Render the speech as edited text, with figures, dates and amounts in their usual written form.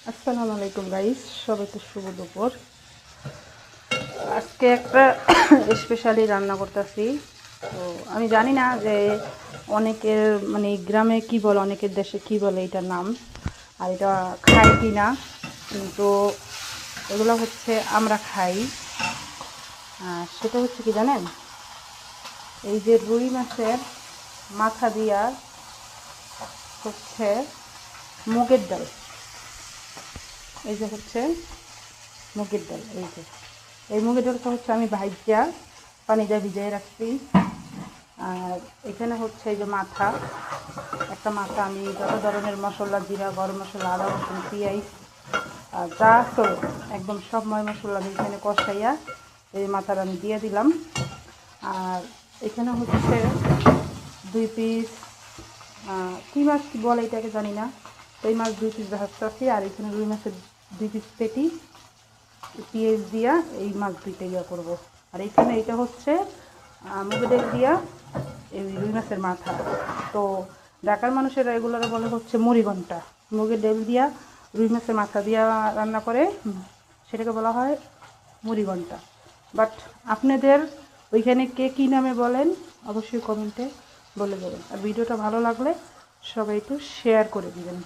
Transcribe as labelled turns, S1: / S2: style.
S1: আসসালামু আলাইকুম গাইস, সবাইকে শুভ দুপুর। আজকে একটা স্পেশালি রান্না করতেছি। তো আমি জানি না যে অনেকের মানে গ্রামে কি বলে, অনেকের দেশে কি বলে এটার নাম, আর এটা খায় কি না, কিন্তু এগুলো হচ্ছে আমরা খাই। সেটা হচ্ছে কি জানেন, এই যে রুই মাছের মাথা দিয়া হচ্ছে মুগের ডাল। এই যে হচ্ছে মুগের ডাল, এই মুগের ডালটা হচ্ছে আমি ভাইজা পানিটা ভিজিয়ে রাখছি। আর এখানে হচ্ছে এই যে মাথা, একটা মাথা আমি যত ধরনের মশলা, জিরা, গরম মশলা, আদা, রসুন, পেঁয়াজ আর যা চলে একদম সব মশলা আমি এখানে কষাইয়া এই মাথাটা আমি দিয়ে দিলাম। আর এখানে হচ্ছে 2 পিস কী মাছ বলে এটাকে জানি না, এই মাছ 2 পিস ভাজতেছি। আর এখানে রুই মাছের 2 পিস পেটি পেঁয়াজ দিয়া এই মাছ দুইটা ইয়া করবো। আর এখানে এটা হচ্ছে মুগের ডাল দিয়া এই রুই মাছের মাথা। তো ঢাকার মানুষেরা এগুলোর বলে হচ্ছে মুড়িঘণ্টা। মুগের ডাল দিয়া রুই মাছের মাথা দিয়া রান্না করে, সেটাকে বলা হয় মুড়িঘণ্টা। বাট আপনাদের ওইখানে কে কী নামে বলেন অবশ্যই কমেন্টে বলে দেবেন। আর ভিডিওটা ভালো লাগলে সবাই একটু শেয়ার করে দিবেন।